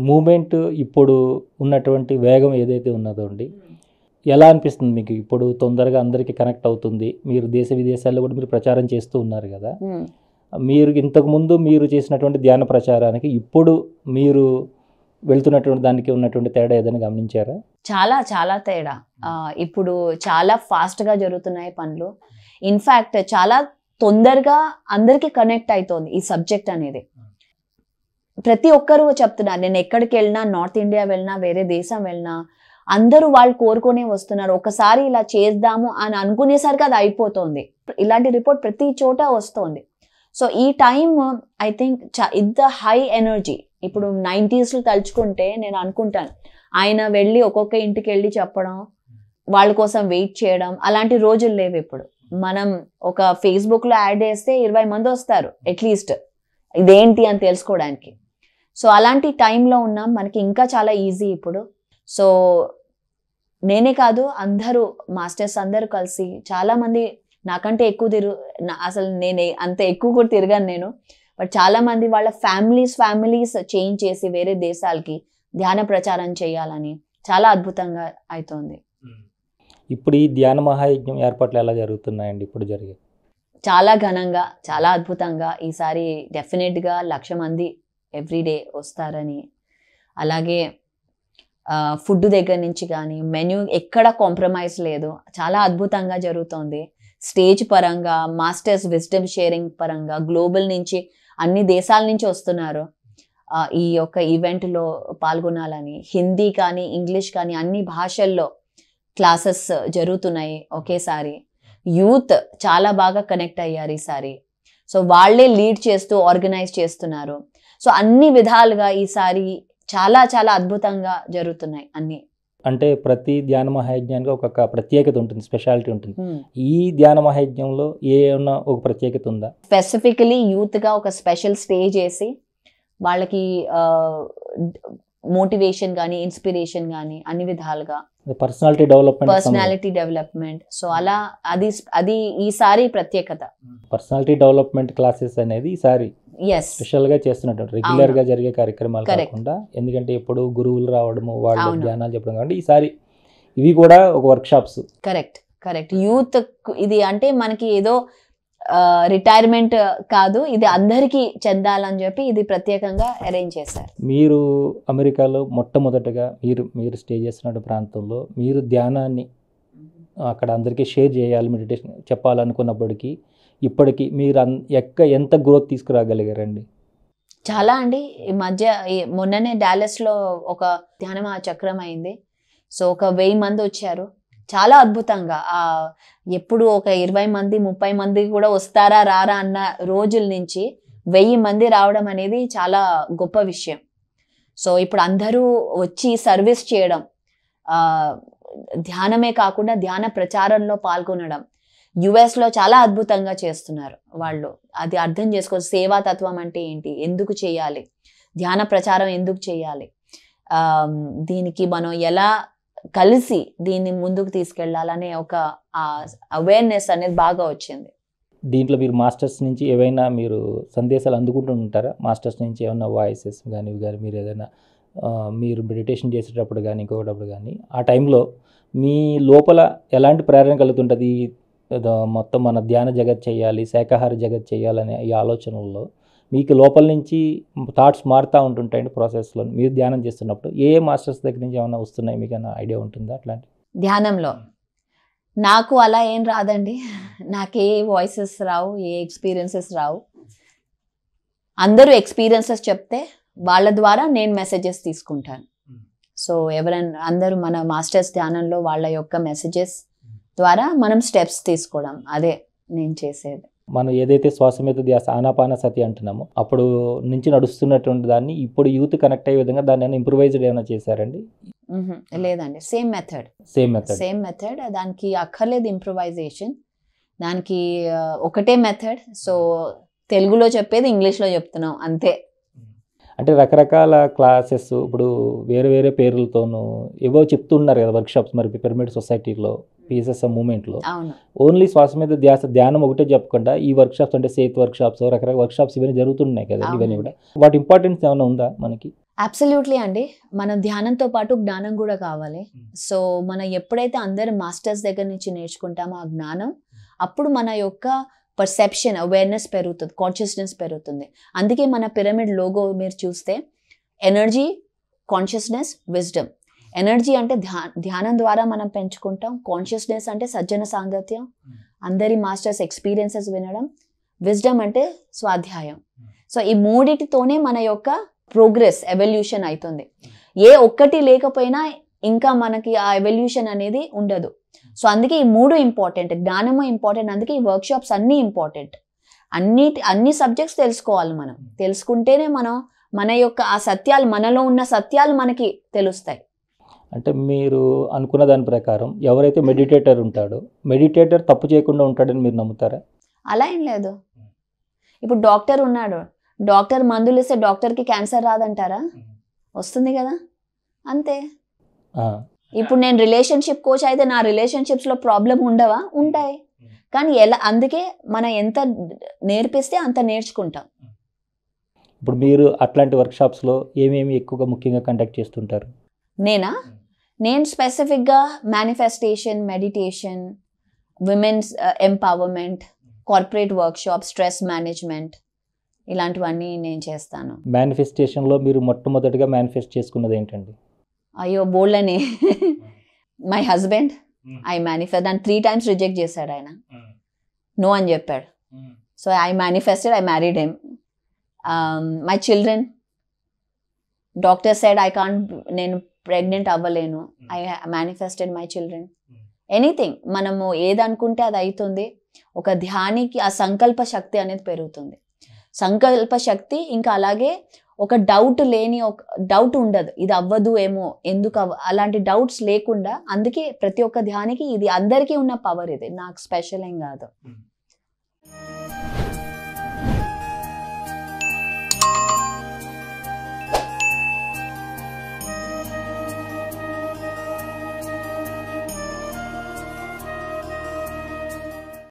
Moment ఇప్పుడు ఉన్నటువంటి వేగం ఏదైతే ఉన్నదో అండి, ఎలా అనిపిస్తుంది మీకు? ఇప్పుడు తొందరగా అందరికీ కనెక్ట్ అవుతుంది. మీరు దేశ విదేశాల్లో కూడా మీరు ప్రచారం చేస్తూ ఉన్నారు కదా. మీరు ఇంతకుముందు మీరు చేసినటువంటి ధ్యాన ప్రచారానికి ఇప్పుడు మీరు వెళ్తున్నటువంటి దానికి ఉన్నటువంటి తేడా ఏదైనా గమనించారా? చాలా చాలా తేడా. ఇప్పుడు చాలా ఫాస్ట్గా జరుగుతున్నాయి పనులు. ఇన్ఫ్యాక్ట్ చాలా తొందరగా అందరికీ కనెక్ట్ అవుతోంది ఈ సబ్జెక్ట్ అనేది. ప్రతి ఒక్కరు చెప్తున్నారు, నేను ఎక్కడికి వెళ్ళినా, నార్త్ ఇండియా వెళ్ళినా, వేరే దేశం వెళ్ళినా, అందరూ వాళ్ళు కోరుకునే వస్తున్నారు. ఒకసారి ఇలా చేద్దాము అని అనుకునేసరికి అది అయిపోతుంది. ఇలాంటి రిపోర్ట్ ప్రతి చోట వస్తుంది. సో ఈ టైం ఐ థింక్ ఇంత హై ఎనర్జీ. ఇప్పుడు 90s తలుచుకుంటే నేను అనుకుంటాను, ఆయన వెళ్ళి ఒక్కొక్క ఇంటికి వెళ్ళి చెప్పడం, వాళ్ళ కోసం వెయిట్ చేయడం, అలాంటి రోజులు లేవు ఇప్పుడు. మనం ఒక ఫేస్బుక్లో యాడ్ చేస్తే 20 మంది వస్తారు అట్లీస్ట్ ఇదేంటి అని తెలుసుకోవడానికి. సో అలాంటి టైంలో ఉన్నాం. మనకి ఇంకా చాలా ఈజీ ఇప్పుడు. సో నేనే కాదు, అందరూ మాస్టర్స్ అందరూ కలిసి, చాలామంది నాకంటే ఎక్కువ అసలు నేను అంత ఎక్కువ కూడా తిరగాను నేను. బట్ చాలామంది వాళ్ళ ఫ్యామిలీస్ చేంజ్ చేసి వేరే దేశాలకి ధ్యాన ప్రచారం చేయాలని చాలా అద్భుతంగా అవుతుంది. ఇప్పుడు ఈ ధ్యాన మహాయజ్ఞం ఏర్పాట్లు ఎలా జరుగుతున్నాయండి ఇప్పుడు జరిగే? చాలా ఘనంగా, చాలా అద్భుతంగా. ఈసారి డెఫినెట్గా 1,00,000 మంది ఎవ్రీడే వస్తారని, అలాగే ఫుడ్ దగ్గర నుంచి కానీ మెన్యూ ఎక్కడ కాంప్రమైజ్ లేదు. చాలా అద్భుతంగా జరుగుతుంది. స్టేజ్ పరంగా, మాస్టర్స్ విజ్డమ్ షేరింగ్ పరంగా గ్లోబల్ నుంచి అన్ని దేశాల నుంచి వస్తున్నారు ఈ యొక్క ఈవెంట్లో పాల్గొనాలని. హిందీ కానీ ఇంగ్లీష్ కానీ అన్ని భాషల్లో క్లాసెస్ జరుగుతున్నాయి ఒకేసారి. యూత్ చాలా బాగా కనెక్ట్ అయ్యారు ఈసారి. సో వాళ్ళే లీడ్ చేస్తూ ఆర్గనైజ్ చేస్తున్నారు. సో అన్ని విధాలుగా ఈసారి చాలా చాలా అద్భుతంగా జరుగుతున్నాయి అన్ని. అంటే ప్రతి ధ్యాన మహాయజ్ఞానికి ఒక ప్రత్యేకత ఉంటుంది, స్పెషాలిటీ ఉంటుంది. ఈ ధ్యాన మహాయజ్ఞంలో ఏమన్నా ఒక ప్రత్యేకత ఉందా? స్పెసిఫికలీ యూత్గా ఒక స్పెషల్ స్టేజ్ వేసి వాళ్ళకి మోటివేషన్ కానీ ఇన్స్పిరేషన్ కానీ అన్ని విధాలుగా పర్సనాలిటీ డెవలప్మెంట్. సో అలా అది ఈసారి ప్రత్యేకత. పర్సనాలిటీ డెవలప్మెంట్ క్లాసెస్ అనేది ఈసారి స్పెషల్ గా చేస్తున్నట్టు, రెగ్యులర్ గా జరిగే కార్యక్రమాలు కాకుండా. ఎందుకంటే ఎప్పుడు గురువులు రావడము, వాళ్ళు ధ్యానాలు చెప్పడం కాబట్టి ఈసారి ఇవి కూడా ఒక వర్క్ షాప్స్. కరెక్ట్. యూత్ ఇది అంటే మనకి ఏదో రిటైర్మెంట్ కాదు, ఇది అందరికీ చెందాలని చెప్పి ఇది ప్రత్యేకంగా అరేంజ్ చేశారు. మీరు అమెరికాలో మొట్టమొదటగా మీరు స్టే చేస్తున్న ప్రాంతంలో మీరు ధ్యానాన్ని అక్కడ అందరికీ షేర్ చేయాలి, మెడిటేషన్ చెప్పాలనుకున్నప్పటికీ ఇప్పటికీ మీరు ఎంత గ్రోత్ తీసుకురాగలిగారండి? చాలా అండి. ఈ మధ్య మొన్ననే డాలస్లో ఒక ధ్యాన చక్రం అయింది. సో ఒక 1000 మంది వచ్చారు. చాలా అద్భుతంగా. ఎప్పుడు ఒక 20 మంది 30 మంది కూడా వస్తారా రారా అన్న రోజుల నుంచి 1000 మంది రావడం అనేది చాలా గొప్ప విషయం. సో ఇప్పుడు అందరూ వచ్చి సర్వీస్ చేయడం, ధ్యానమే కాకుండా ధ్యాన ప్రచారంలో పాల్గొనడం యుఎస్లో చాలా అద్భుతంగా చేస్తున్నారు వాళ్ళు. అది అర్థం చేసుకో, సేవాతత్వం అంటే ఏంటి, ఎందుకు చేయాలి, ధ్యాన ప్రచారం ఎందుకు చేయాలి, దీనికి మనం ఎలా కలిసి దీన్ని ముందుకు తీసుకెళ్లాలనే ఒక అవేర్నెస్ అనేది బాగా వచ్చింది. దీంట్లో మీరు మాస్టర్స్ నుంచి ఏవైనా మీరు సందేశాలు అందుకుంటూ ఉంటారా? మాస్టర్స్ నుంచి ఏమైనా వాయిసెస్ కానీ ఇవి కానీ మీరు ఏదైనా మీరు మెడిటేషన్ చేసేటప్పుడు కానీ ఇంకొకటప్పుడు కానీ ఆ టైంలో మీ లోపల ఎలాంటి ప్రేరణ కలుగుతుంటుంది? మొత్తం మన ధ్యాన జగత్ చేయాలి, శాకాహార జగత్ చేయాలనే ఈ ఆలోచనల్లో మీకు లోపల నుంచి థాట్స్ మారుతూ ఉంటుంటాయండి ప్రాసెస్లో మీరు ధ్యానం చేస్తున్నప్పుడు? ఏ మాస్టర్స్ దగ్గర నుంచి ఏమైనా వస్తున్నాయి, మీకు ఏమైనా ఐడియా ఉంటుందా అట్లాంటి? ధ్యానంలో నాకు అలా ఏం రాదండి. నాకు ఏ వాయిసెస్ రావు, ఏ ఎక్స్పీరియన్సెస్ రావు. అందరూ ఎక్స్పీరియన్సెస్ చెప్తే వాళ్ళ ద్వారా నేను మెసేజెస్ తీసుకుంటాను. సో ఎవరైనా అందరూ మన మాస్టర్స్ ధ్యానంలో వాళ్ళ యొక్క మెసేజెస్ ద్వారా మనం స్టెప్స్ తీసుకోవడం, అదే నేను చేసేది. మనం ఏదైతే శ్వాస మీద ధ్యాస ఆనాపాన సతి అంటున్నామో అప్పుడు నుంచి నడుస్తున్నటువంటి దాన్ని ఇప్పుడు యూత్ కనెక్ట్ అయ్యే విధంగా దాన్ని ఇంప్రూవైజ్డ్ ఏమైనా చేశారండి? లేదండి, సేమ్ మెథడ్. దానికి అక్కర్లేదు ఇంప్రూవైజేషన్, దానికి ఒకటే మెథడ్. సో తెలుగులో చెప్పేది ఇంగ్లీష్లో చెప్తున్నాం అంతే. అంటే రకరకాల క్లాసెస్ ఇప్పుడు వేరే వేరే పేర్లతోనూ ఏవో చెప్తున్నారు కదా వర్క్షాప్స్. మరి పిరమిడ్ సొసైటీలో పిఎస్ఎస్ఎం మూమెంట్లో ఓన్లీ శ్వాస మీద ధ్యానం ఒకటే చెప్పకుండా ఈ వర్క్షాప్స్ అంటే సేత్ వర్క్షాప్స్, రకరకాల వర్క్షాప్స్ ఇవన్నీ జరుగుతున్నాయి కదా. ఇవన్నీ కూడా వాటి ఇంపార్టెన్స్ ఏమైనా ఉందా మనకి? అబ్సల్యూట్లీ అండి. మన ధ్యానంతో పాటు జ్ఞానం కూడా కావాలి. సో మనం ఎప్పుడైతే అందరు మాస్టర్స్ దగ్గర నుంచి నేర్చుకుంటామో ఆ జ్ఞానం, అప్పుడు మన యొక్క పర్సెప్షన్, అవేర్నెస్ పెరుగుతుంది, కాన్షియస్నెస్ పెరుగుతుంది. అందుకే మన పిరమిడ్ లోగో మీరు చూస్తే ఎనర్జీ, కాన్షియస్నెస్, విజ్డమ్. ఎనర్జీ అంటే ధ్యానం ద్వారా మనం పెంచుకుంటాం. కాన్షియస్నెస్ అంటే సజ్జన సాంగత్యం, అందరి మాస్టర్స్ ఎక్స్పీరియన్సెస్ వినడం. విజ్డమ్ అంటే స్వాధ్యాయం. సో ఈ మూడిటితోనే మన యొక్క ప్రోగ్రెస్, ఎవల్యూషన్ అవుతుంది. ఏ ఒక్కటి లేకపోయినా ఇంకా మనకి ఆ ఎవల్యూషన్ అనేది ఉండదు. సో అందుకే ఈ మూడు ఇంపార్టెంట్, జ్ఞానము ఇంపార్టెంట్. అందుకే ఈ వర్క్షాప్స్ అన్నీ ఇంపార్టెంట్. అన్ని సబ్జెక్ట్స్ తెలుసుకోవాలి. మనం తెలుసుకుంటేనే మనం మన యొక్క ఆ సత్యాలు, మనలో ఉన్న సత్యాలు మనకి తెలుస్తాయి. అంటే మీరు అనుకున్న దాని ప్రకారం ఎవరైతే మెడిటేటర్ ఉంటాడో, మెడిటేటర్ తప్పు చేయకుండా ఉంటాడని మీరు నమ్ముతారా? అలా ఏం లేదు. ఇప్పుడు డాక్టర్ ఉన్నాడు, డాక్టర్ మందులు ఇస్తే డాక్టర్కి క్యాన్సర్ రాదంటారా? వస్తుంది కదా, అంతే. ఇప్పుడు నేను రిలేషన్షిప్ కోచ్ అయితే నా రిలేషన్షిప్స్లో ప్రాబ్లం ఉండవా? ఉంటాయి. కానీ అందుకే మనం ఎంత నేర్పిస్తే అంత నేర్చుకుంటాం. ఇప్పుడు మీరు అట్లాంటి వర్క్షాప్స్లో ఏమేమి ఎక్కువగా ముఖ్యంగా కండక్ట్ చేస్తుంటారు? నేను స్పెసిఫిక్గా manifestation, meditation, women's empowerment, corporate workshop, stress management, ఇలాంటివన్నీ నేను చేస్తాను. మేనిఫెస్టేషన్లో మీరు మొట్టమొదటిగా మేనిఫెస్ట్ చేసుకున్నది ఏంటండి? అయ్యో బోల్డ్ అని. My husband, I manifest. దాన్ని 3 times రిజెక్ట్ చేశాడు ఆయన, నో అని చెప్పాడు. So I manifested, I married him. My children, doctor said I can't, నేను ప్రెగ్నెంట్ అవ్వలేను. I manifested my children. Anything మనము ఏదనుకుంటే అది అవుతుంది. ఒక ధ్యానికి ఆ సంకల్ప శక్తి అనేది పెరుగుతుంది. సంకల్ప శక్తి, ఇంకా అలాగే ఒక డౌట్ ఉండదు, ఇది అవ్వదు ఏమో, ఎందుకు అలాంటి డౌట్స్ లేకుండా. అందుకే ప్రతి ఒక్క ధ్యానికి ఇది అందరికీ ఉన్న పవర్, ఇది నాకు స్పెషల్ ఏం కాదు.